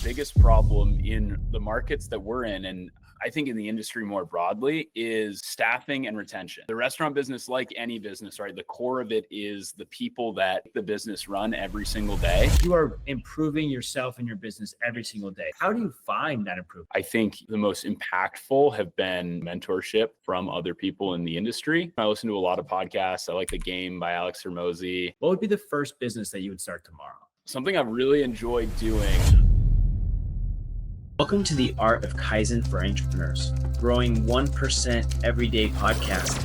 biggest problem in the markets that we're in, and I think in the industry more broadly, is staffing and retention. The restaurant business, like any business, right? The core of it is the people that the business run every single day. You are improving yourself and your business every single day. How do you find that improvement? I think the most impactful have been mentorship from other people in the industry. I listen to a lot of podcasts. I like The Game by Alex Hormozy. What would be the first business that you would start tomorrow? Something I've really enjoyed doing. Welcome to the Art of Kaizen for Entrepreneurs, growing 1% everyday podcast.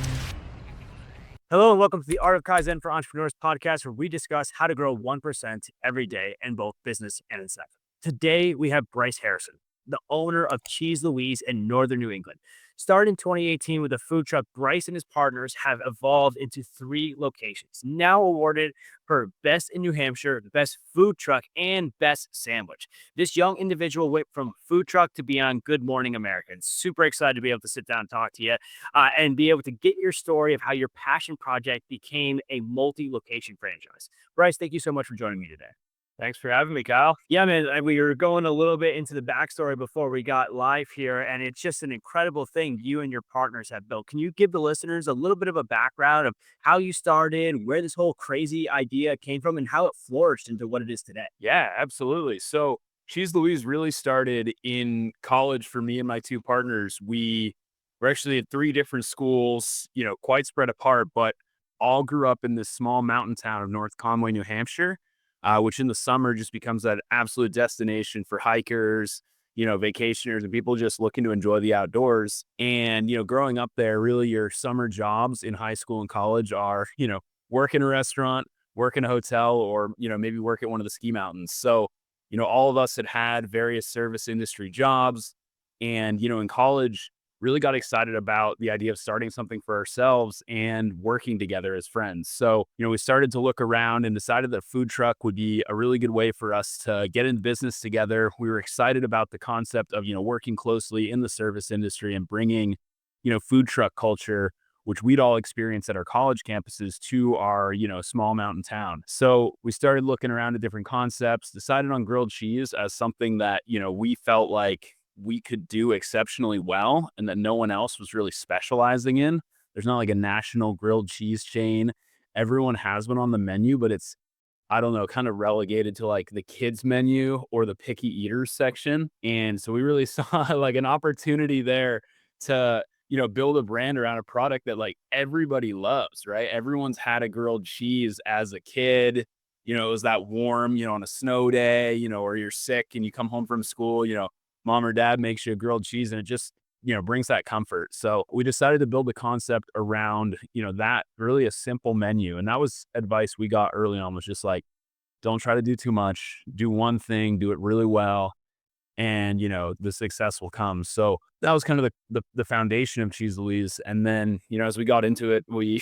Hello and welcome to the Art of Kaizen for Entrepreneurs podcast, where we discuss how to grow 1% every day in both business and in life. Today, we have Bryce Harrison, the owner of Cheese Louise in Northern New England. Started in 2018 with a food truck, Bryce and his partners have evolved into 3 locations, now awarded for Best in New Hampshire, Best Food Truck, and Best Sandwich. This young individual went from food truck to be on Good Morning America. Super excited to be able to sit down and talk to you and be able to get your story of how your passion project became a multi-location franchise. Bryce, thank you so much for joining me today. Thanks for having me, Kyle. Yeah, man, we were going a little bit into the backstory before we got live here, and it's just an incredible thing you and your partners have built. Can you give the listeners a little bit of a background of how you started, where this whole crazy idea came from, and how it flourished into what it is today? Yeah, absolutely. So Cheese Louise really started in college for me and my 2 partners. We were actually at 3 different schools, quite spread apart, but all grew up in this small mountain town of North Conway, New Hampshire. Which in the summer just becomes that absolute destination for hikers, vacationers, and people just looking to enjoy the outdoors. And, growing up there, really your summer jobs in high school and college are, work in a restaurant, work in a hotel, or, maybe work at one of the ski mountains. So, all of us had various service industry jobs. And, in college, really got excited about the idea of starting something for ourselves and working together as friends. So, we started to look around and decided that food truck would be a really good way for us to get into business together. We were excited about the concept of, working closely in the service industry and bringing, food truck culture, which we'd all experienced at our college campuses, to our, small mountain town. So we started looking around at different concepts, decided on grilled cheese as something that, we felt like we could do exceptionally well and that no one else was really specializing in. There's not like a national grilled cheese chain. Everyone has one on the menu, but it's, I don't know, kind of relegated to like the kids menu or the picky eaters section. And so we really saw like an opportunity there to, build a brand around a product that like everybody loves, right? Everyone's had a grilled cheese as a kid. It was that warm, on a snow day, or you're sick and you come home from school, mom or dad makes you a grilled cheese and it just, brings that comfort. So we decided to build a concept around, that really a simple menu. And that was advice we got early on, was just like, don't try to do too much, do one thing, do it really well. And, the success will come. So that was kind of the foundation of Cheese Louise. And then, as we got into it, we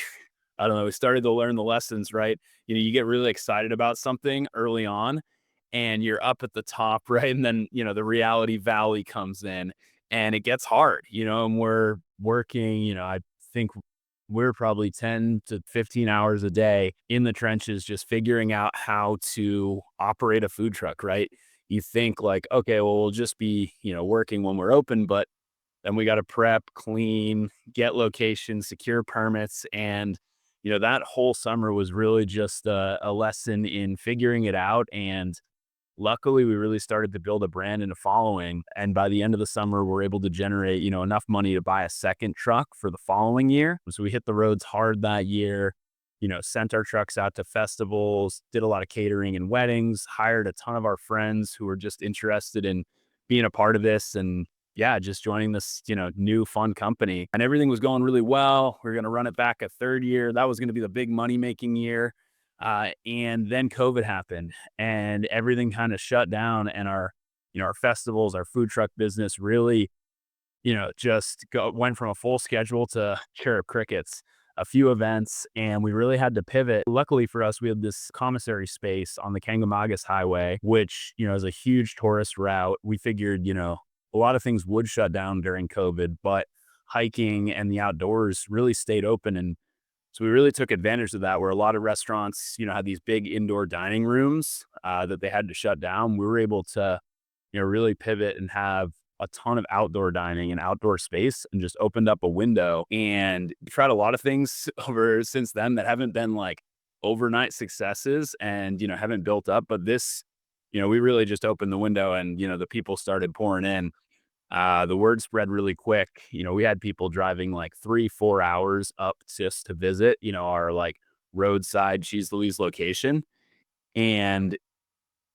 started to learn the lessons, right? You get really excited about something early on, and you're up at the top, right? And then, the reality valley comes in and it gets hard, and we're working, I think we're probably 10 to 15 hours a day in the trenches, just figuring out how to operate a food truck, right? You think like, okay, well, we'll just be, working when we're open, but then we got to prep, clean, get locations, secure permits. And, that whole summer was really just a lesson in figuring it out. And luckily, we really started to build a brand and a following. And by the end of the summer, we're able to generate, enough money to buy a second truck for the following year. So we hit the roads hard that year, sent our trucks out to festivals, did a lot of catering and weddings, hired a ton of our friends who were just interested in being a part of this. And yeah, just joining this, new fun company. And everything was going really well. We were going to run it back a 3rd year. That was going to be the big money-making year. And then COVID happened and everything kind of shut down, and our festivals, our food truck business really, just went from a full schedule to cherub crickets, a few events, and we really had to pivot. Luckily for us, we had this commissary space on the Kangomagus Highway, which, is a huge tourist route. We figured, a lot of things would shut down during COVID, but hiking and the outdoors really stayed open. And so we really took advantage of that, where a lot of restaurants, had these big indoor dining rooms that they had to shut down. We were able to really pivot and have a ton of outdoor dining and outdoor space, and just opened up a window and tried a lot of things over since then that haven't been like overnight successes and, haven't built up. But this, we really just opened the window and, the people started pouring in. The word spread really quick. We had people driving like 3-4 hours up just to visit, our like roadside Cheese Louise location. And,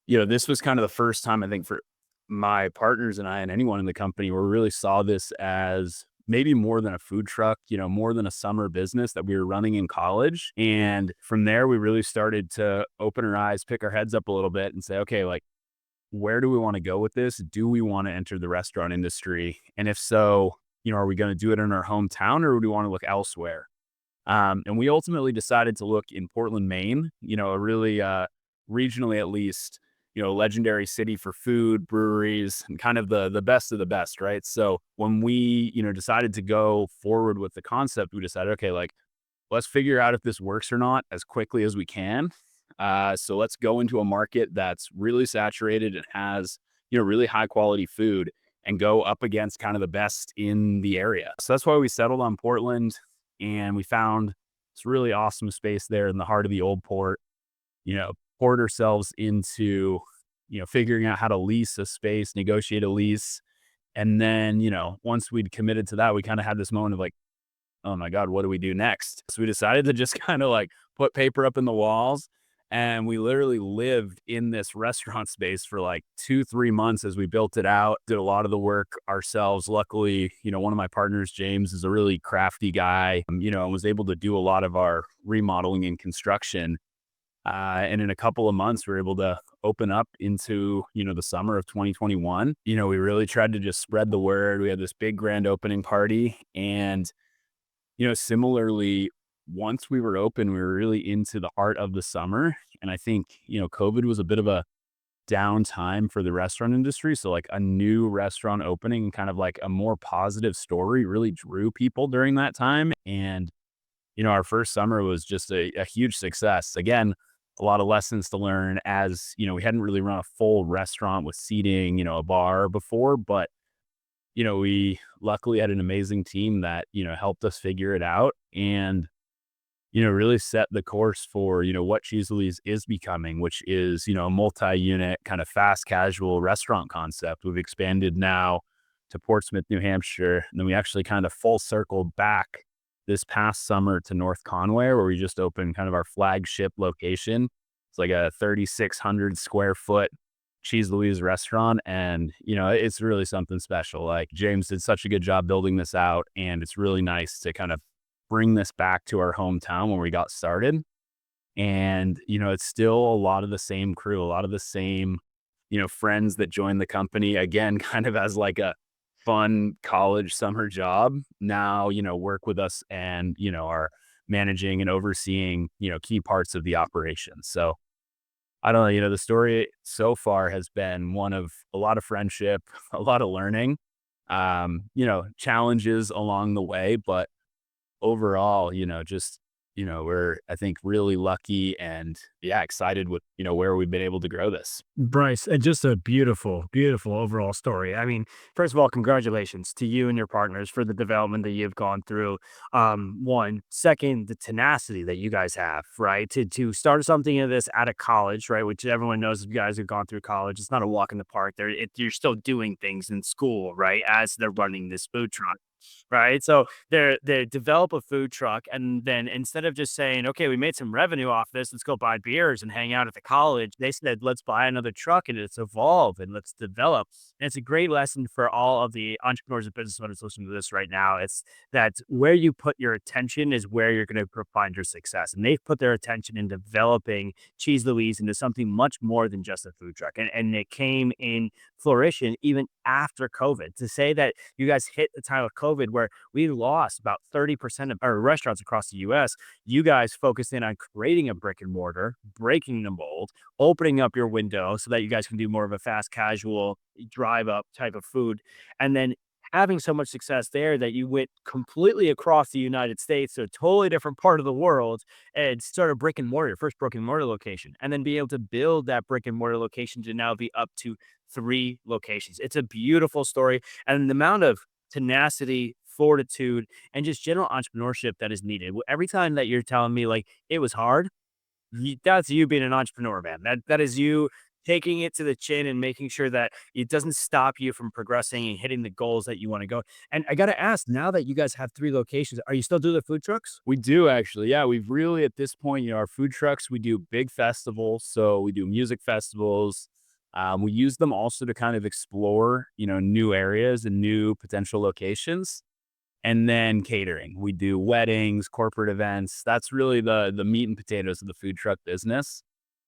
this was kind of the first time I think for my partners and I and anyone in the company where we really saw this as maybe more than a food truck, more than a summer business that we were running in college. And from there, we really started to open our eyes, pick our heads up a little bit and say, okay, like, where do we want to go with this? Do we want to enter the restaurant industry? And if so, are we going to do it in our hometown or do we want to look elsewhere? And we ultimately decided to look in Portland, Maine, a really regionally at least, legendary city for food, breweries, and kind of the best of the best, right? So when we, decided to go forward with the concept, we decided, okay, like, let's figure out if this works or not as quickly as we can. So let's go into a market that's really saturated and has, really high quality food and go up against kind of the best in the area. So that's why we settled on Portland, and we found this really awesome space there in the heart of the old port, poured ourselves into, figuring out how to lease a space, negotiate a lease. And then, once we'd committed to that, we kind of had this moment of like, oh my God, what do we do next? So we decided to just kind of like put paper up in the walls. And we literally lived in this restaurant space for like 2-3 months as we built it out, did a lot of the work ourselves. Luckily, one of my partners, James, is a really crafty guy, and was able to do a lot of our remodeling and construction. And in a couple of months, we were able to open up into, the summer of 2021. We really tried to just spread the word. We had this big grand opening party. And, similarly, once we were open, we were really into the heart of the summer. And I think, COVID was a bit of a down time for the restaurant industry. So like a new restaurant opening, kind of like a more positive story really drew people during that time. And, our first summer was just a huge success. Again, a lot of lessons to learn as, we hadn't really run a full restaurant with seating, a bar before, but, we luckily had an amazing team that, helped us figure it out and, really set the course for, what Cheese Louise is becoming, which is, a multi-unit kind of fast casual restaurant concept. We've expanded now to Portsmouth, New Hampshire. And then we actually kind of full circled back this past summer to North Conway, where we just opened kind of our flagship location. It's like a 3,600 square foot Cheese Louise restaurant. And, it's really something special. Like James did such a good job building this out. And it's really nice to kind of bring this back to our hometown when we got started. And, it's still a lot of the same crew, a lot of the same, friends that joined the company, again, kind of as like a fun college summer job now, work with us and, are managing and overseeing, key parts of the operation. So I don't know, the story so far has been one of a lot of friendship, a lot of learning, challenges along the way, but overall, just, we're, I think, really lucky and excited with, where we've been able to grow this. Bryce, and just a beautiful, beautiful overall story. I mean, first of all, congratulations to you and your partners for the development that you've gone through. One, second, the tenacity that you guys have, right? To start something of this out of college, right? Which everyone knows if you guys have gone through college, it's not a walk in the park. You're still doing things in school, right? As they're running this food truck. Right. So they develop a food truck, and then instead of just saying, okay, we made some revenue off this, let's go buy beers and hang out at the college, they said, let's buy another truck and let's evolve and let's develop. And it's a great lesson for all of the entrepreneurs and business owners listening to this right now. It's that where you put your attention is where you're going to find your success. And they've put their attention in developing Cheese Louise into something much more than just a food truck. And it came in flourishing even after COVID. To say that you guys hit the time of COVID where we lost about 30% of our restaurants across the US, you guys focused in on creating a brick and mortar, breaking the mold, opening up your window so that you guys can do more of a fast casual drive up type of food, and then having so much success there that you went completely across the United States to a totally different part of the world and started a brick and mortar, your first brick and mortar location, and then be able to build that brick and mortar location to now be up to 3 locations. It's a beautiful story. And the amount of tenacity, fortitude, and just general entrepreneurship that is needed. Every time that you're telling me like it was hard, that's you being an entrepreneur, man. That is you taking it to the chin and making sure that it doesn't stop you from progressing and hitting the goals that you want to go. And I got to ask, now that you guys have 3 locations, are you still doing the food trucks? We do actually. Yeah, we've really at this point, our food trucks, we do big festivals. So we do music festivals. We use them also to kind of explore, new areas and new potential locations. And then catering. We do weddings, corporate events. That's really the meat and potatoes of the food truck business.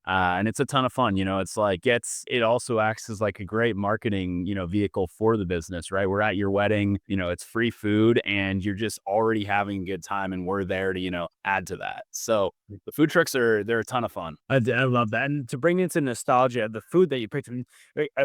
And it's a ton of fun. It also acts as like a great marketing, vehicle for the business, right? We're at your wedding, it's free food and you're just already having a good time and we're there to, add to that. So the food trucks they're a ton of fun. I love that. And to bring into nostalgia, the food that you picked,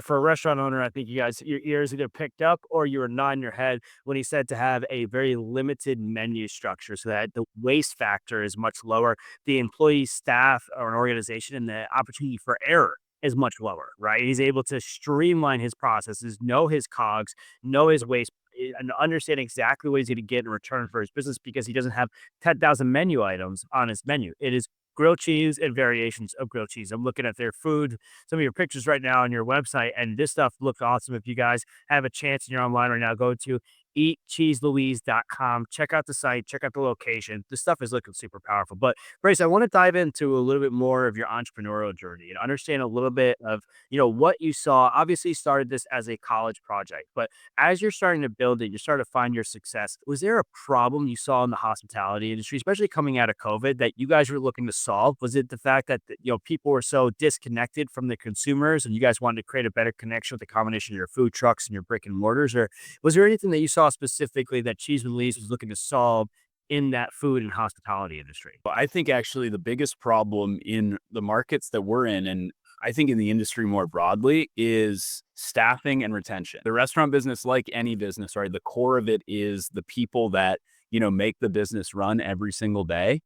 for a restaurant owner, I think you guys, your ears either picked up or you were nodding your head when he said to have a very limited menu structure so that the waste factor is much lower. The employee, staff, or an organization, and the opportunity for error is much lower, right? He's able to streamline his processes, know his cogs, know his waste, and understand exactly what he's going to get in return for his business because he doesn't have 10,000 menu items on his menu. It is grilled cheese and variations of grilled cheese. I'm looking at their food, some of your pictures right now on your website, and this stuff looks awesome. If you guys have a chance and you're online right now, go to eatcheeselouise.com. Check out the site, check out the location. This stuff is looking super powerful. But Bryce, I want to dive into a little bit more of your entrepreneurial journey and understand a little bit of, what you saw. Obviously, you started this as a college project, but as you're starting to build it, you start to find your success. Was there a problem you saw in the hospitality industry, especially coming out of COVID, that you guys were looking to solve? Was it the fact that people were so disconnected from the consumers, and you guys wanted to create a better connection with the combination of your food trucks and your brick and mortars, or was there anything that you saw specifically that Cheese Louise was looking to solve in that food and hospitality industry? But I think actually the biggest problem in the markets that we're in, and I think in the industry more broadly, is staffing and retention. The restaurant business, like any business, right? The core of it is the people that, make the business run every single day.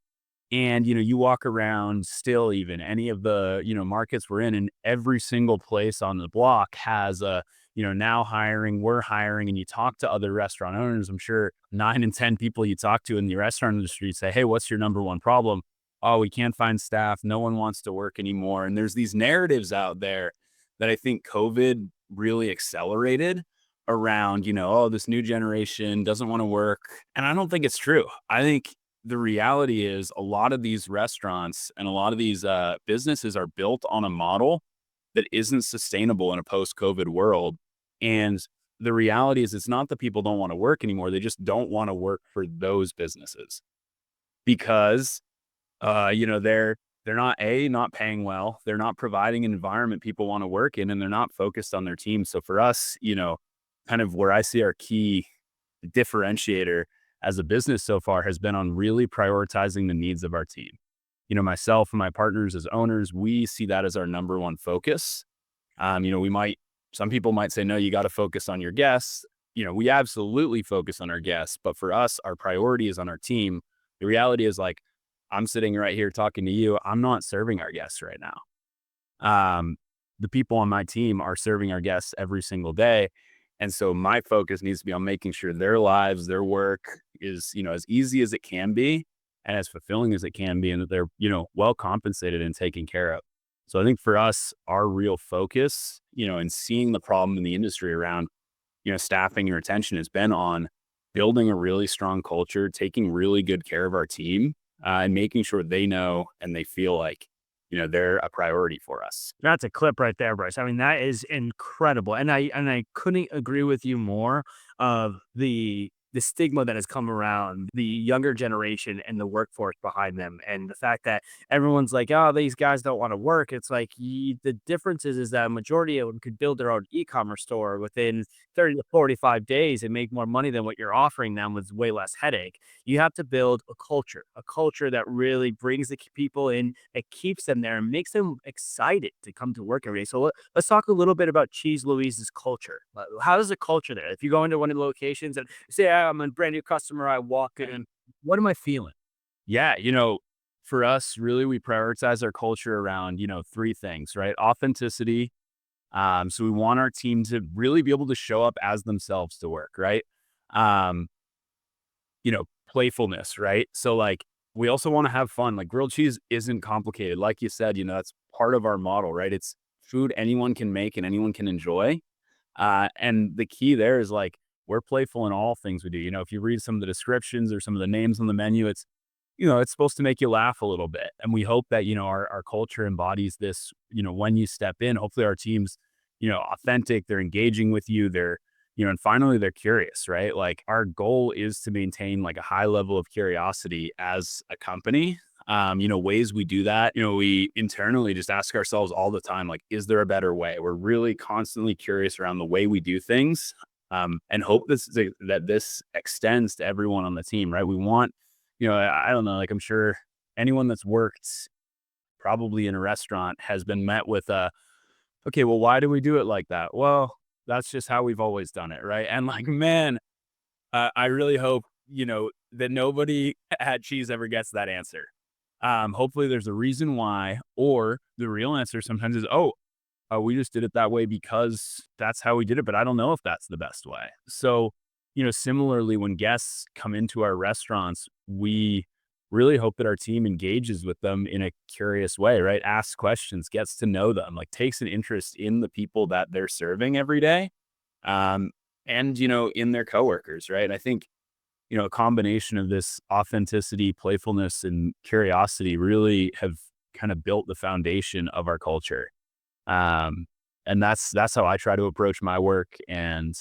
And, you walk around still, even any of the, markets we're in, and every single place on the block has a, now hiring, we're hiring, and you talk to other restaurant owners. I'm sure 9 in 10 people you talk to in the restaurant industry say, hey, what's your number one problem? Oh, we can't find staff. No one wants to work anymore. And there's these narratives out there that I think COVID really accelerated around, oh, this new generation doesn't want to work. And I don't think it's true. I think the reality is a lot of these restaurants and a lot of these businesses are built on a model that isn't sustainable in a post-COVID world. And the reality is it's not that people don't want to work anymore. They just don't want to work for those businesses because, they're not paying well. They're not providing an environment people want to work in, and they're not focused on their team. So for us, kind of where I see our key differentiator as a business so far has been on really prioritizing the needs of our team. Myself and my partners as owners, we see that as our number one focus. Some people might say, no, you got to focus on your guests. We absolutely focus on our guests, but for us, our priority is on our team. The reality is, like, I'm sitting right here talking to you. I'm not serving our guests right now. The people on my team are serving our guests every single day. And so my focus needs to be on making sure their lives, their work is, as easy as it can be and as fulfilling as it can be, and that they're, well compensated and taken care of. So I think for us, our real focus, and seeing the problem in the industry around, staffing and retention has been on building a really strong culture, taking really good care of our team, and making sure they know and they feel like, they're a priority for us. That's a clip right there, Bryce. I mean, that is incredible. And I couldn't agree with you more of the the stigma that has come around the younger generation and the workforce behind them. And the fact that everyone's like, oh, these guys don't want to work. It's like the difference is that a majority of them could build their own e-commerce store within 30 to 45 days and make more money than what you're offering them with way less headache. You have to build a culture that really brings the people in, it keeps them there and makes them excited to come to work every day. So let's talk a little bit about Cheese Louise's culture. How is the culture there? If you go into one of the locations and say, I'm a brand new customer, I walk in, what am I feeling? Yeah, for us, really, we prioritize our culture around, three things, right? Authenticity. So we want our team to really be able to show up as themselves to work, right? Um, Playfulness, right? So like, we also want to have fun. Like grilled cheese isn't complicated. Like you said, that's part of our model, right? It's food anyone can make and anyone can enjoy. And the key there is like, we're playful in all things we do. If you read some of the descriptions or some of the names on the menu, it's supposed to make you laugh a little bit. And we hope that, our culture embodies this, when you step in. Hopefully our team's, authentic, they're engaging with you, they're, and finally they're curious, right? Like our goal is to maintain like a high level of curiosity as a company. Ways we do that, we internally just ask ourselves all the time, like, is there a better way? We're really constantly curious around the way we do things, and hope that this extends to everyone on the team, right? We want, I don't know, like I'm sure anyone that's worked probably in a restaurant has been met with okay, well, why do we do it like that? Well, that's just how we've always done it, right? And like, man, I really hope, that nobody at Cheese ever gets that answer. Hopefully there's a reason why, or the real answer sometimes is, we just did it that way because that's how we did it, but I don't know if that's the best way. So, similarly, when guests come into our restaurants, we really hope that our team engages with them in a curious way, right? Asks questions, gets to know them, like takes an interest in the people that they're serving every day. And, in their coworkers, right? I think, a combination of this authenticity, playfulness, and curiosity really have kind of built the foundation of our culture. And that's how I try to approach my work and,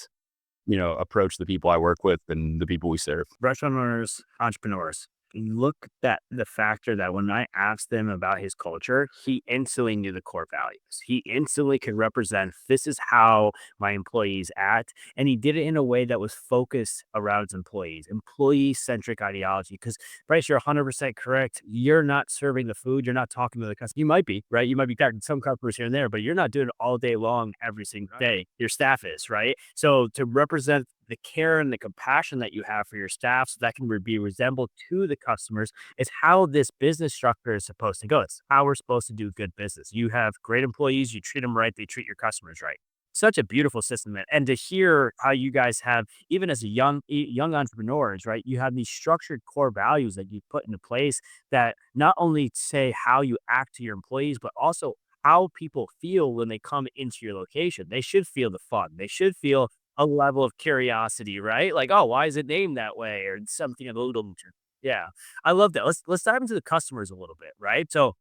approach the people I work with and the people we serve. Restaurant owners, entrepreneurs, look at the factor that when I asked him about his culture, he instantly knew the core values. He instantly could represent this is how my employees act. And he did it in a way that was focused around his employees, employee-centric ideology. Because Bryce, you're 100% correct. You're not serving the food. You're not talking to the customer. You might be, right? You might be talking to some customers here and there, but you're not doing it all day long, every single day. Your staff is, right? So to represent the care and the compassion that you have for your staff so that can be resembled to the customers is how this business structure is supposed to go. It's how we're supposed to do good business. You have great employees, you treat them right, they treat your customers right. Such a beautiful system, man. And to hear how you guys have, even as a young entrepreneurs, right, you have these structured core values that you put into place that not only say how you act to your employees, but also how people feel when they come into your location. They should feel the fun. They should feel a level of curiosity, right? Like, oh, why is it named that way, or something a little. Yeah, I love that. Let's dive into the customers a little bit, right? So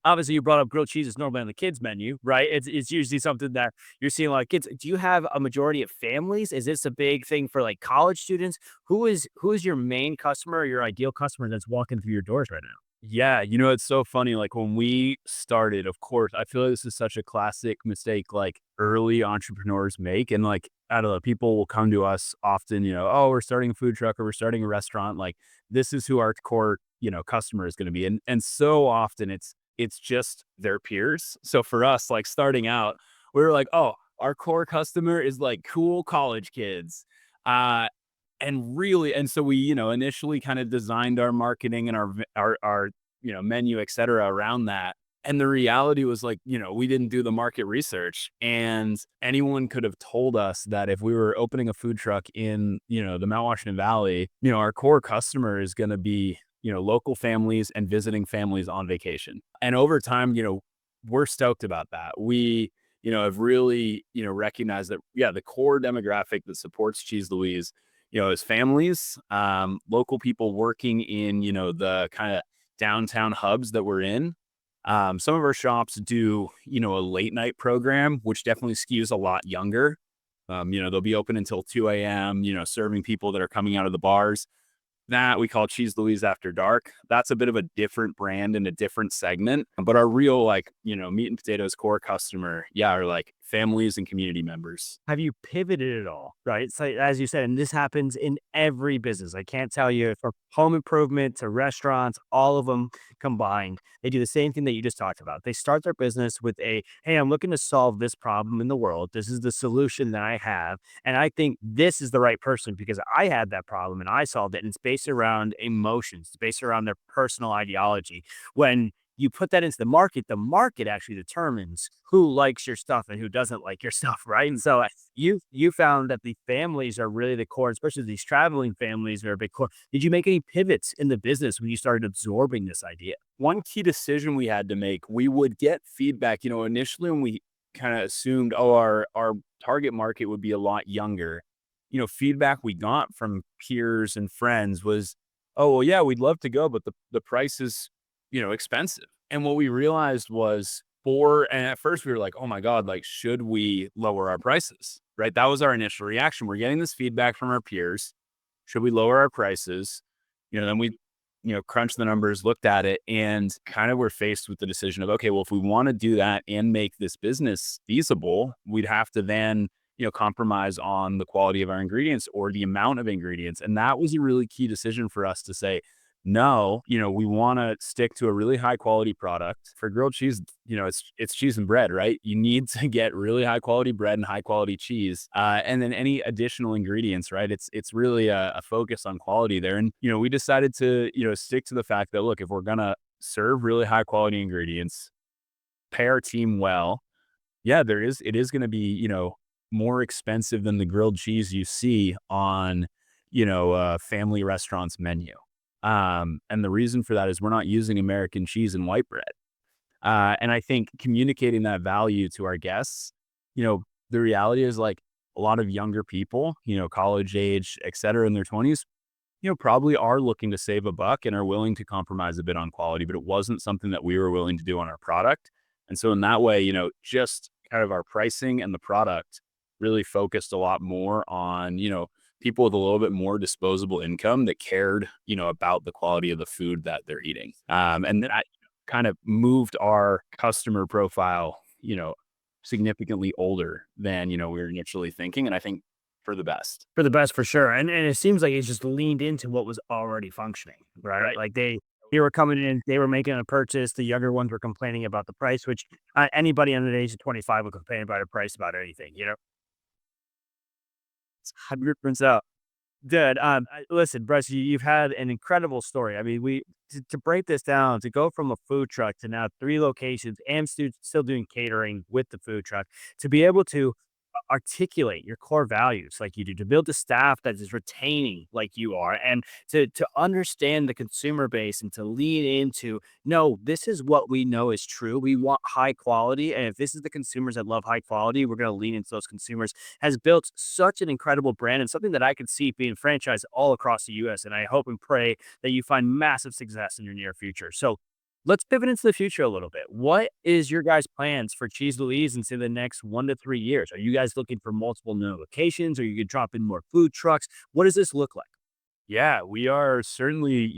obviously, you brought up grilled cheese is normally on the kids menu, right? It's usually something that you're seeing a lot of kids. Do you have a majority of families? Is this a big thing for like college students? Who is your main customer, or your ideal customer that's walking through your doors right now? Yeah, it's so funny. Like when we started, of course, I feel like this is such a classic mistake like early entrepreneurs make. And like, I don't know, people will come to us often, oh, we're starting a food truck or we're starting a restaurant. Like this is who our core, customer is going to be. And so often it's just their peers. So for us, like starting out, we were like, oh, our core customer is like cool college kids. And so we, initially kind of designed our marketing and our menu, et cetera, around that. And the reality was like, we didn't do the market research, and anyone could have told us that if we were opening a food truck in, the Mount Washington Valley, our core customer is going to be, local families and visiting families on vacation. And over time, we're stoked about that. We, have really, recognized that, yeah, the core demographic that supports Cheese Louise, is families, local people working in, the kind of downtown hubs that we're in. Some of our shops do, a late night program, which definitely skews a lot younger. They'll be open until 2 a.m., serving people that are coming out of the bars. That we call Cheese Louise After Dark. That's a bit of a different brand and a different segment. But our real, meat and potatoes core customer, are like families and community members. Have you pivoted at all? Right. So as you said, and this happens in every business. I can't tell you, from home improvement to restaurants, all of them combined, they do the same thing that you just talked about. They start their business with hey, I'm looking to solve this problem in the world. This is the solution that I have. And I think this is the right person because I had that problem and I solved it. And it's based around emotions, it's based around their personal ideology. When you put that into the market actually determines who likes your stuff and who doesn't like your stuff, right? And so you found that the families are really the core, especially these traveling families are a big core. Did you make any pivots in the business when you started absorbing this idea? One key decision we had to make, we would get feedback, initially when we kind of assumed, our target market would be a lot younger. Feedback we got from peers and friends was, oh, well, yeah, we'd love to go, but the price is, expensive. And what we realized was and at first we were like, oh my God, like, should we lower our prices? Right. That was our initial reaction. We're getting this feedback from our peers. Should we lower our prices? Then we, crunched the numbers, looked at it, and kind of were faced with the decision of, okay, well, if we want to do that and make this business feasible, we'd have to then, compromise on the quality of our ingredients or the amount of ingredients. And that was a really key decision for us to say, no, we want to stick to a really high quality product. For grilled cheese, it's cheese and bread, right? You need to get really high quality bread and high quality cheese. And then any additional ingredients, right? It's really a focus on quality there. And, we decided to, stick to the fact that, look, if we're going to serve really high quality ingredients, pay our team well, it is going to be, more expensive than the grilled cheese you see on, a family restaurant's menu. And the reason for that is we're not using American cheese and white bread. And I think communicating that value to our guests, the reality is, like, a lot of younger people, college age, et cetera, in their 20s, probably are looking to save a buck and are willing to compromise a bit on quality, but it wasn't something that we were willing to do on our product. And so in that way, just kind of our pricing and the product really focused a lot more on, people with a little bit more disposable income that cared, about the quality of the food that they're eating. And then I kind of moved our customer profile, significantly older than, we were initially thinking. And I think for the best. For the best, for sure. And it seems like it's just leaned into what was already functioning, right? Like they were coming in, they were making a purchase. The younger ones were complaining about the price, which anybody under the age of 25 would complain about a price about anything, 100% Good. Listen, Bryce, you've had an incredible story. I mean, to break this down, to go from a food truck to now 3 locations and still doing catering with the food truck, to be able to articulate your core values like you do, to build a staff that is retaining like you are, and to understand the consumer base and to lean into, no, this is what we know is true. We want high quality. And if this is the consumers that love high quality, we're going to lean into those consumers, has built such an incredible brand and something that I could see being franchised all across the US. And I hope and pray that you find massive success in your near future. So let's pivot into the future a little bit. What is your guys' plans for Cheese Louise into the next 1 to 3 years? Are you guys looking for multiple new locations? Or you could drop in more food trucks? What does this look like? Yeah, we are certainly,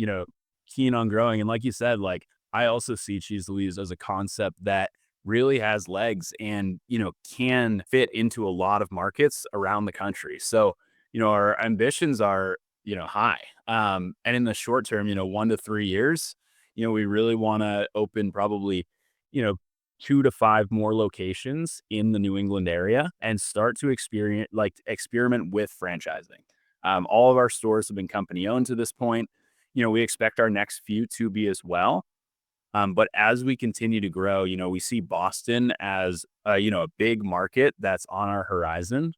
keen on growing. And like you said, like, I also see Cheese Louise as a concept that really has legs and, can fit into a lot of markets around the country. So, our ambitions are, high. And in the short term, 1 to 3 years, we really want to open probably, 2 to 5 more locations in the New England area and start to experiment with franchising. All of our stores have been company owned to this point. We expect our next few to be as well. But as we continue to grow, we see Boston as, a big market that's on our horizon.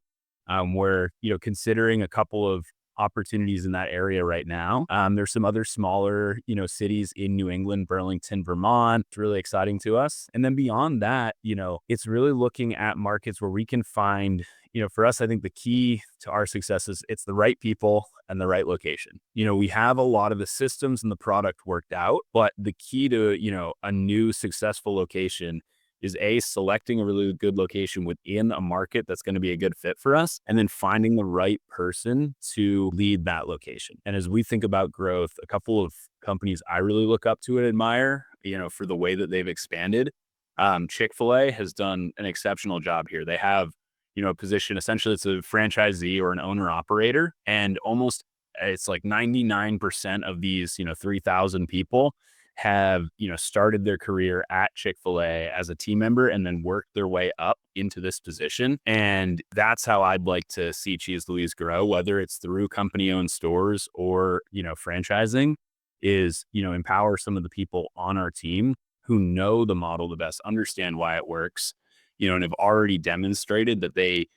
We're, considering a couple of opportunities in that area right now. There's some other smaller, cities in New England, Burlington, Vermont. It's really exciting to us. And then beyond that, it's really looking at markets where we can find, for us, I think the key to our success is it's the right people and the right location. We have a lot of the systems and the product worked out, but the key to, a new successful location is selecting a really good location within a market that's going to be a good fit for us, and then finding the right person to lead that location. And as we think about growth, a couple of companies I really look up to and admire, for the way that they've expanded. Chick-fil-A has done an exceptional job here. They have, a position, essentially it's a franchisee or an owner operator, and almost it's like 99% of these, 3,000 people have, started their career at Chick-fil-A as a team member and then worked their way up into this position. And that's how I'd like to see Cheese Louise grow, whether it's through company-owned stores or, franchising, is, empower some of the people on our team who know the model the best, understand why it works, and have already demonstrated that they,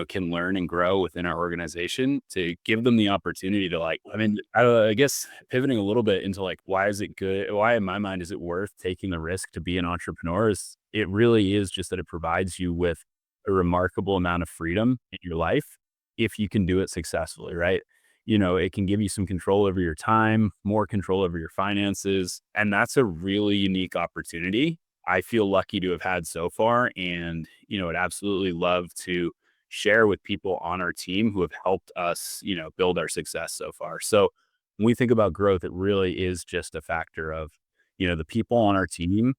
can learn and grow within our organization, to give them the opportunity to I guess pivoting a little bit into why is it good? Why in my mind is it worth taking the risk to be an entrepreneur? It really is just that it provides you with a remarkable amount of freedom in your life if you can do it successfully, right? It can give you some control over your time, more control over your finances. And that's a really unique opportunity I feel lucky to have had so far. And, I'd absolutely love to share with people on our team who have helped us, build our success so far. So when we think about growth, it really is just a factor of, the people on our team,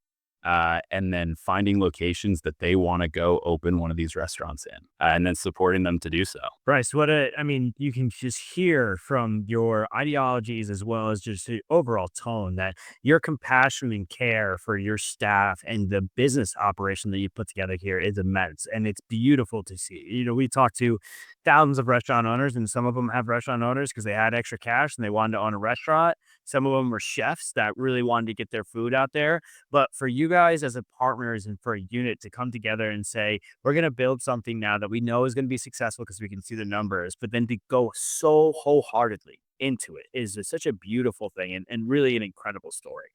and then finding locations that they want to go open one of these restaurants in, and then supporting them to do so. Bryce, you can just hear from your ideologies as well as just the overall tone that your compassion and care for your staff and the business operation that you put together here is immense. And it's beautiful to see. We talked to thousands of restaurant owners, and some of them have restaurant owners because they had extra cash and they wanted to own a restaurant. Some of them were chefs that really wanted to get their food out there. But for you guys as a partners and for a unit to come together and say, we're going to build something now that we know is going to be successful because we can see the numbers, but then to go so wholeheartedly into it is such a beautiful thing, and really an incredible story.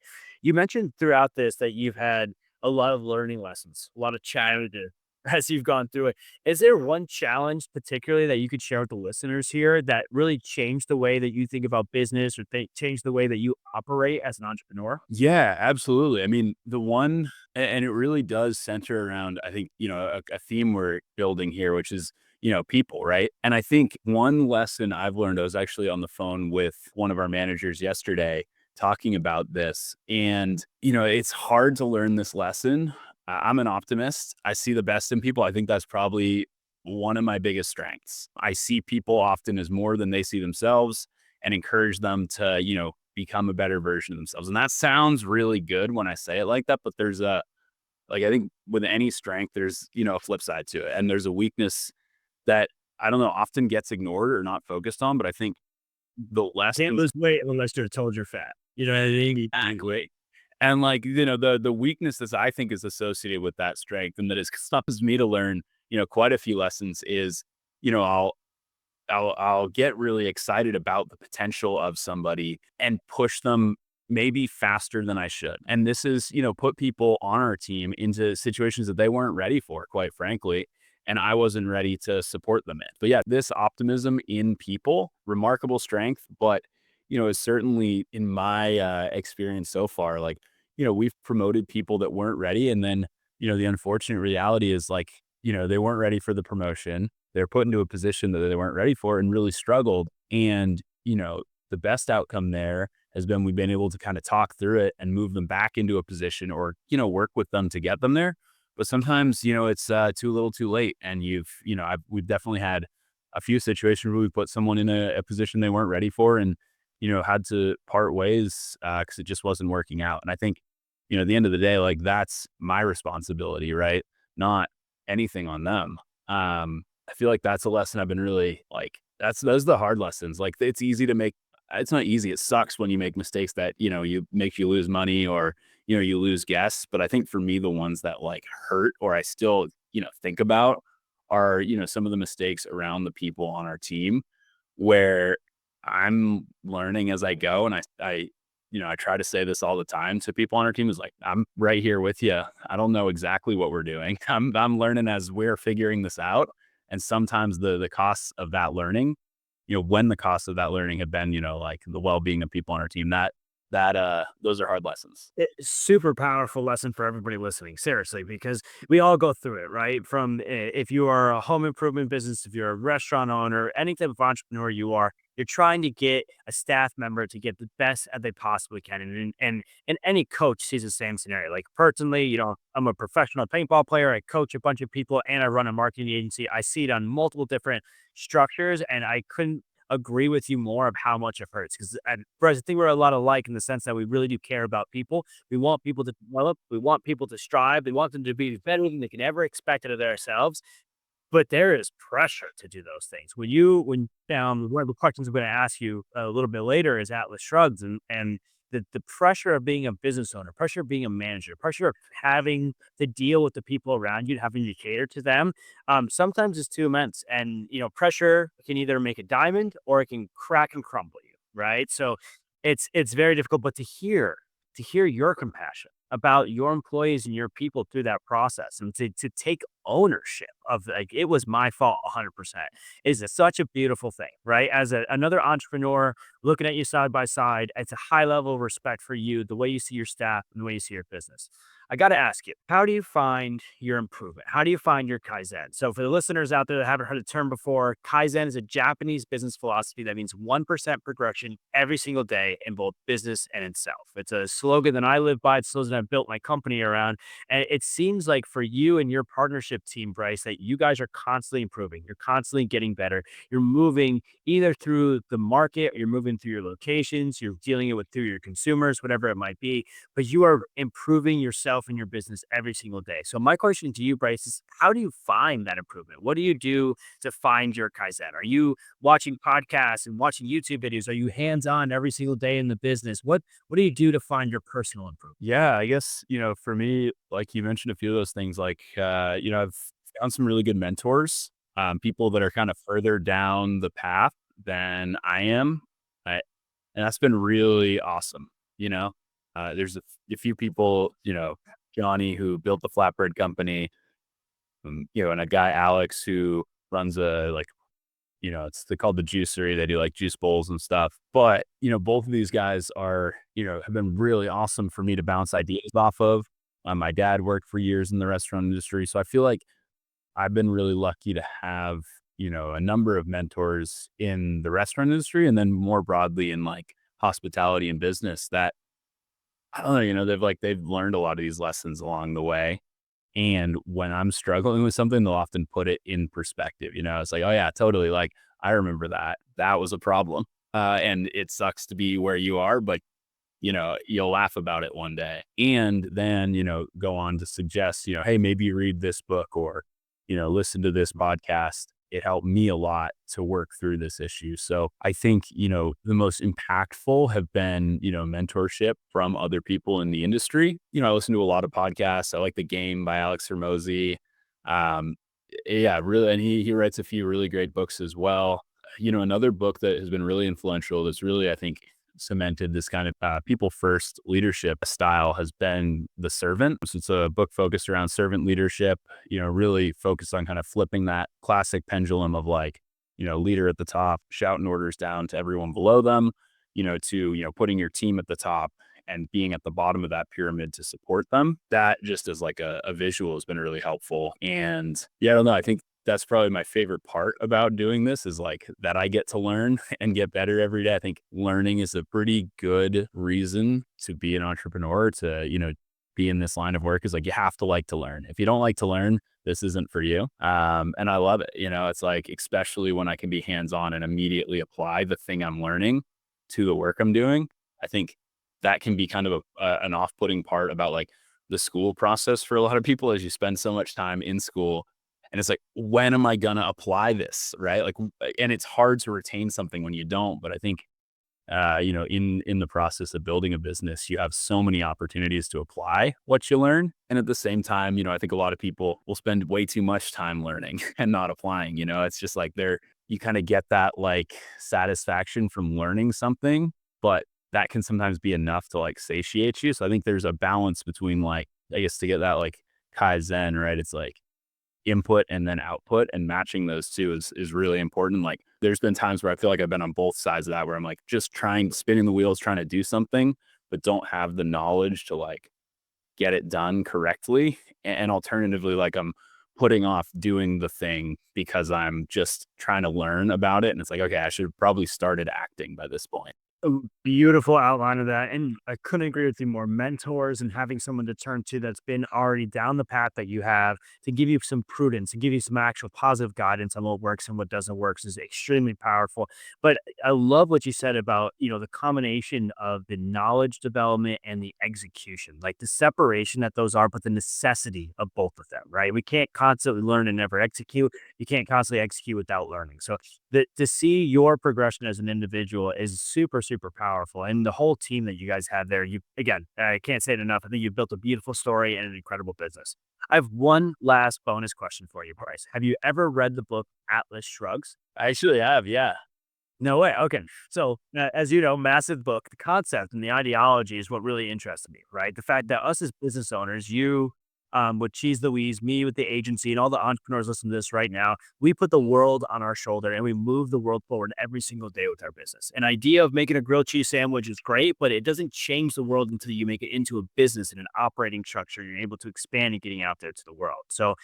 You mentioned throughout this that you've had a lot of learning lessons, a lot of challenges as you've gone through it. Is there one challenge particularly that you could share with the listeners here that really changed the way that you think about business, or changed the way that you operate as an entrepreneur? Yeah, absolutely. I mean, the one, and it really does center around, I think, a theme we're building here, which is, people, right? And I think one lesson I've learned, I was actually on the phone with one of our managers yesterday talking about this. And, it's hard to learn this lesson. I'm an optimist. I see the best in people. I think that's probably one of my biggest strengths. I see people often as more than they see themselves, and encourage them to, become a better version of themselves. And that sounds really good when I say it like that, but there's I think with any strength, there's, a flip side to it. And there's a weakness that, I don't know, often gets ignored or not focused on. But I think the less Can't lose weight unless you're told you're fat. You know what I mean? Exactly. And the weakness that I think is associated with that strength, and that has stops me to learn, quite a few lessons, is, I'll get really excited about the potential of somebody and push them maybe faster than I should. And this is, put people on our team into situations that they weren't ready for, quite frankly. And I wasn't ready to support them in. But yeah, this optimism in people, remarkable strength, but, is certainly in my experience so far, we've promoted people that weren't ready. And then, the unfortunate reality is they weren't ready for the promotion. They're put into a position that they weren't ready for and really struggled. And, the best outcome there has been we've been able to kind of talk through it and move them back into a position, or, work with them to get them there. But sometimes, it's too little too late. And we've definitely had a few situations where we put someone in a position they weren't ready for, and, had to part ways because it just wasn't working out. And I think, at the end of the day, that's my responsibility, right? Not anything on them. I feel like that's a lesson I've been really those are the hard lessons. It's easy to make, it's not easy. It sucks when you make mistakes that, makes you lose money, or, you lose guests. But I think for me, the ones that hurt, or I still, think about, are, some of the mistakes around the people on our team, where I'm learning as I go. And I try to say this all the time to people on our team, is I'm right here with you. I don't know exactly what we're doing. I'm learning as we're figuring this out. And sometimes the costs of that learning, when the costs of that learning have been, the well-being of people on our team, that those are hard lessons. Super powerful lesson for everybody listening, seriously, because we all go through it, right? From if you are a home improvement business, if you're a restaurant owner, any type of entrepreneur you're trying to get a staff member to get the best that they possibly can. And any coach sees the same scenario. Like personally, I'm a professional paintball player. I coach a bunch of people and I run a marketing agency. I see it on multiple different structures, and I couldn't agree with you more of how much it hurts. Because, Bryce, I think we're a lot alike in the sense that we really do care about people. We want people to develop. We want people to strive. We want them to be better than they can ever expect out of themselves. But there is pressure to do those things. When one of the questions I'm going to ask you a little bit later is Atlas Shrugs, and the pressure of being a business owner, pressure of being a manager, pressure of having to deal with the people around you, having to cater to them. Sometimes it's too immense, and pressure can either make a diamond or it can crack and crumble you, right? So it's very difficult. But to hear your compassion about your employees and your people through that process, and to take ownership of, like, it was my fault 100%, is such a beautiful thing, right? As another entrepreneur looking at you side by side, it's a high level of respect for you, the way you see your staff and the way you see your business. I got to ask you, how do you find your improvement? How do you find your Kaizen? So for the listeners out there that haven't heard the term before, Kaizen is a Japanese business philosophy that means 1% progression every single day in both business and in self. It's a slogan that I live by. It's a slogan I've built my company around. And it seems like for you and your partnership team, Bryce, that you guys are constantly improving. You're constantly getting better. You're moving either through the market, or you're moving through your locations, you're dealing with through your consumers, whatever it might be, but you are improving yourself and your business every single day. So my question to you, Bryce, is how do you find that improvement? What do you do to find your Kaizen? Are you watching podcasts and watching YouTube videos? Are you hands-on every single day in the business? What do you do to find your personal improvement? Yeah, I guess, for me, like you mentioned a few of those things, like, I've found some really good mentors, people that are kind of further down the path than I am. And that's been really awesome. There's a few people, Johnny, who built the flatbread company, and a guy, Alex, who runs they called the juicery. They do like juice bowls and stuff. But, both of these guys have been really awesome for me to bounce ideas off of. My dad worked for years in the restaurant industry. So I feel like I've been really lucky to have, a number of mentors in the restaurant industry, and then more broadly in like hospitality and business that, I don't know, they've learned a lot of these lessons along the way. And when I'm struggling with something, they'll often put it in perspective. It's like, oh yeah, totally. Like, I remember that was a problem. And it sucks to be where you are, but you'll laugh about it one day. And then, go on to suggest, hey, maybe you read this book, or, listen to this podcast. It helped me a lot to work through this issue. So I think, the most impactful have been, mentorship from other people in the industry. I listen to a lot of podcasts. I like The Game by Alex Hermosi. Yeah, really. And he writes a few really great books as well. Another book that has been really influential, that's really, I think, cemented this kind of people first leadership style, has been The Servant. So it's a book focused around servant leadership, really focused on kind of flipping that classic pendulum of like, leader at the top, shouting orders down to everyone below them, to, putting your team at the top and being at the bottom of that pyramid to support them. That just as like a visual has been really helpful. And yeah, I don't know. I think that's probably my favorite part about doing this, is like that I get to learn and get better every day. I think learning is a pretty good reason to be an entrepreneur, to, be in this line of work, is like, you have to like to learn. If you don't like to learn, this isn't for you. And I love it. It's like, especially when I can be hands-on and immediately apply the thing I'm learning to the work I'm doing. I think that can be kind of an off-putting part about like the school process for a lot of people, as you spend so much time in school. And it's like, when am I going to apply this? Right. Like, and it's hard to retain something when you don't. But I think, in the process of building a business, you have so many opportunities to apply what you learn. And at the same time, I think a lot of people will spend way too much time learning and not applying. It's just like you kind of get that like satisfaction from learning something, but that can sometimes be enough to like satiate you. So I think there's a balance between, like, I guess, to get that like Kaizen, right? It's like input and then output, and matching those two is really important. Like, there's been times where I feel like I've been on both sides of that, where I'm like just spinning the wheels, trying to do something, but don't have the knowledge to like get it done correctly. And alternatively, like I'm putting off doing the thing because I'm just trying to learn about it. And it's like, okay, I should have probably started acting by this point. A beautiful outline of that. And I couldn't agree with you more. Mentors and having someone to turn to that's been already down the path that you have to give you some prudence and give you some actual positive guidance on what works and what doesn't work is extremely powerful. But I love what you said about, the combination of the knowledge development and the execution, like the separation that those are, but the necessity of both of them, right? We can't constantly learn and never execute. You can't constantly execute without learning. So to see your progression as an individual is super, super powerful. And the whole team that you guys have there, again, I can't say it enough. I think you've built a beautiful story and an incredible business. I have one last bonus question for you, Bryce. Have you ever read the book Atlas Shrugs? I actually have, yeah. No way. Okay. So, as you know, massive book, the concept and the ideology is what really interested me, right? The fact that us as business owners, you with Cheese Louise, me with the agency, and all the entrepreneurs listening to this right now, we put the world on our shoulder and we move the world forward every single day with our business. An idea of making a grilled cheese sandwich is great, but it doesn't change the world until you make it into a business and an operating structure. You're able to expand and getting out there to the world. So,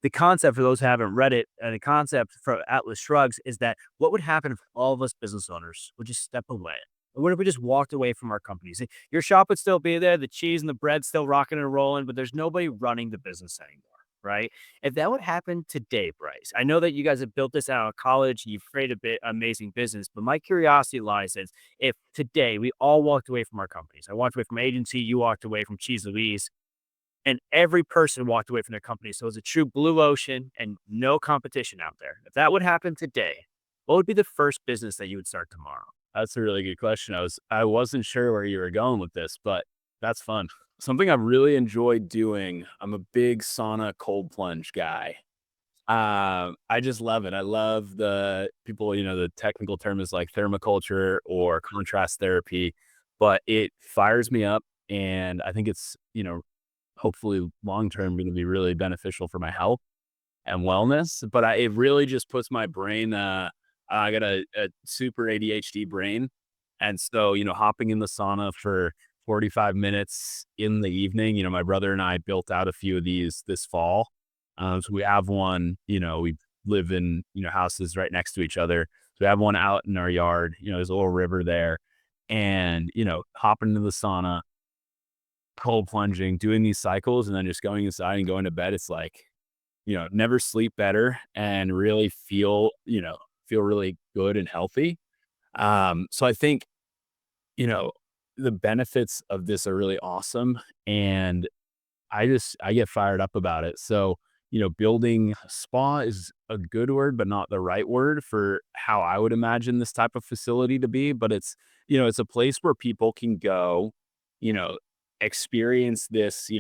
the concept, for those who haven't read it, the concept for Atlas Shrugs is that what would happen if all of us business owners would just step away? What if we just walked away from our companies? Your shop would still be there, the cheese and the bread still rocking and rolling, but there's nobody running the business anymore, right? If that would happen today, Bryce, I know that you guys have built this out of college, you've created amazing business, but my curiosity lies in if today we all walked away from our companies, I walked away from agency, you walked away from Cheese Louise, and every person walked away from their company. So it's a true blue ocean and no competition out there. If that would happen today, what would be the first business that you would start tomorrow? That's a really good question. I wasn't sure where you were going with this, but that's fun. Something I've really enjoyed doing. I'm a big sauna cold plunge guy. I just love it. I love the people, the technical term is like thermoculture or contrast therapy, but it fires me up. And I think it's, hopefully long term going to be really beneficial for my health and wellness. But it really just puts my brain. I got a super ADHD brain, and so hopping in the sauna for 45 minutes in the evening. My brother and I built out a few of these this fall. So we have one. We live in houses right next to each other. So we have one out in our yard. There's a little river there, and hopping into the sauna, cold plunging, doing these cycles, and then just going inside and going to bed. It's like, never sleep better and really feel really good and healthy. So I think, the benefits of this are really awesome. And I get fired up about it. So, building a spa is a good word, but not the right word for how I would imagine this type of facility to be. But it's a place where people can go, you know, experience this,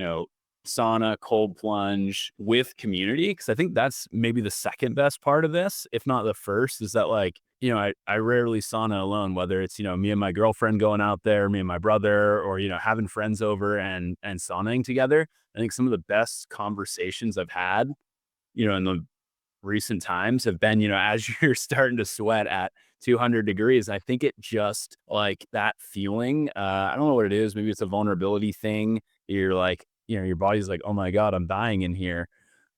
sauna, cold plunge with community. Cause I think that's maybe the second best part of this, if not the first, is that like, I rarely sauna alone, whether it's, me and my girlfriend going out there, me and my brother, or, having friends over and saunaing together. I think some of the best conversations I've had, in the recent times have been, as you're starting to sweat at 200 degrees. I think it just like that feeling, I don't know what it is. Maybe it's a vulnerability thing. You're like, your body's like, oh my God, I'm dying in here.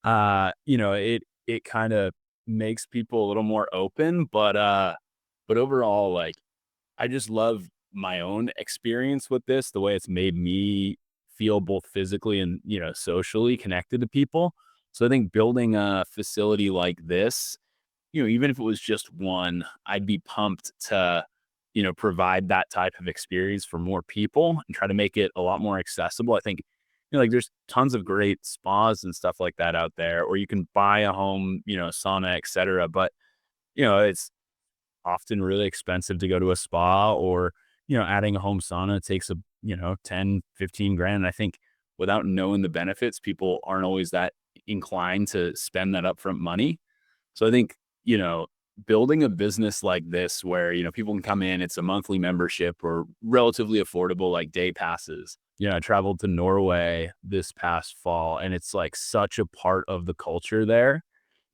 It kind of makes people a little more open, but overall, like, I just love my own experience with this, the way it's made me feel both physically and, socially connected to people. So I think building a facility like this, even if it was just one, I'd be pumped to, provide that type of experience for more people and try to make it a lot more accessible. I think, like there's tons of great spas and stuff like that out there, or you can buy a home, sauna, et cetera. But, it's often really expensive to go to a spa, or, adding a home sauna takes 10, 15 grand. And I think without knowing the benefits, people aren't always that inclined to spend that upfront money. So I think, building a business like this where, people can come in, it's a monthly membership or relatively affordable, like day passes. I traveled to Norway this past fall, and it's like such a part of the culture there.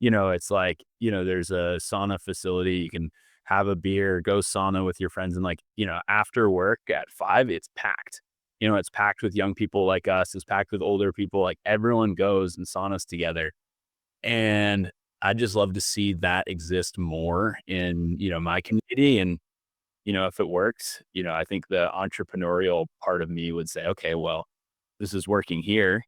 It's like, there's a sauna facility. You can have a beer, go sauna with your friends. And like, after work at 5, it's packed. It's packed with young people like us. It's packed with older people. Like everyone goes and saunas together. And I just love to see that exist more in, my community. And, if it works, I think the entrepreneurial part of me would say, okay, well, this is working here.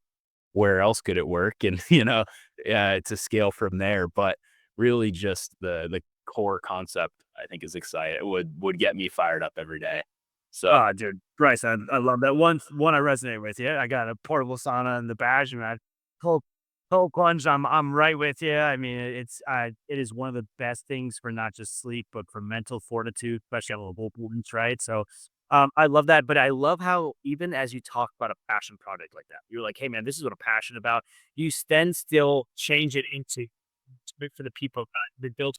Where else could it work? And, to scale from there. But really just the core concept, I think, is exciting. It would get me fired up every day. So, Dude, Bryce, I love that. One I resonate with you. I got a portable sauna in the badge, man. Cold plunge. I'm right with you. I mean, it is one of the best things for not just sleep, but for mental fortitude, especially on the wounds, right? So, I love that. But I love how even as you talk about a passion project like that, you're like, hey, man, this is what I'm passionate about. You then still change it into for the people that build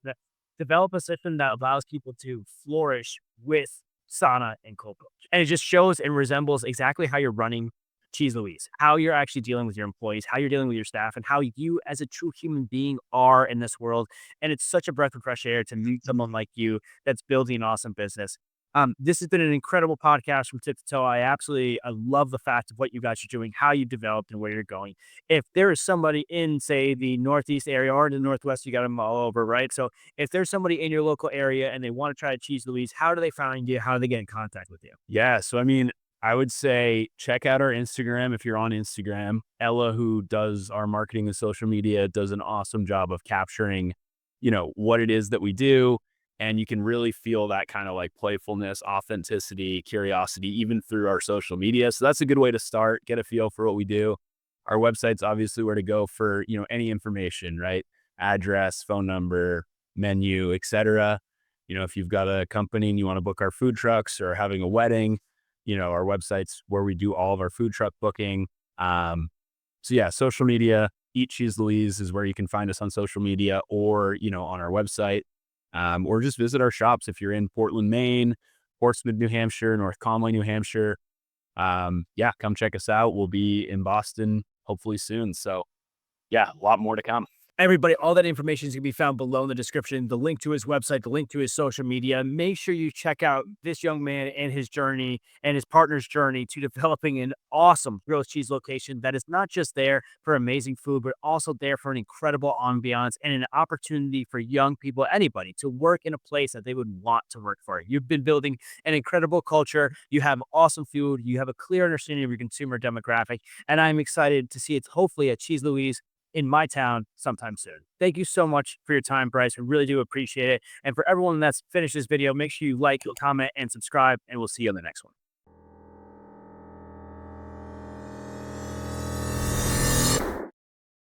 that develop a system that allows people to flourish with sauna and cold plunge. And it just shows and resembles exactly how you're running Cheese Louise, how you're actually dealing with your employees, how you're dealing with your staff, and how you as a true human being are in this world. And it's such a breath of fresh air to meet someone like you that's building an awesome business. This has been an incredible podcast from tip to toe. I love the fact of what you guys are doing, how you developed and where you're going. If there is somebody in, say, the Northeast area or in the Northwest, you got them all over, right? So if there's somebody in your local area and they want to try Cheese Louise, how do they find you? How do they get in contact with you? yeah. So, I mean, I would say check out our Instagram if you're on Instagram. Ella, who does our marketing and social media, does an awesome job of capturing, what it is that we do. And you can really feel that kind of like playfulness, authenticity, curiosity, even through our social media. So that's a good way to start, get a feel for what we do. Our website's obviously where to go for, any information, right? Address, phone number, menu, etc. If you've got a company and you want to book our food trucks or having a wedding, our website's where we do all of our food truck booking. So yeah, social media, Eat Cheese Louise is where you can find us on social media or, on our website. Or just visit our shops if you're in Portland, Maine, Portsmouth, New Hampshire, North Conway, New Hampshire. Yeah, come check us out. We'll be in Boston hopefully soon. So yeah, a lot more to come. Everybody, all that information is going to be found below in the description, the link to his website, the link to his social media. Make sure you check out this young man and his journey and his partner's journey to developing an awesome grilled cheese location that is not just there for amazing food, but also there for an incredible ambiance and an opportunity for young people, anybody, to work in a place that they would want to work for. You've been building an incredible culture. You have awesome food. You have a clear understanding of your consumer demographic. And I'm excited to see it hopefully at Cheese Louise in my town sometime soon. Thank you so much for your time, Bryce. I really do appreciate it. And for everyone that's finished this video, make sure you like, comment, and subscribe, and we'll see you on the next one.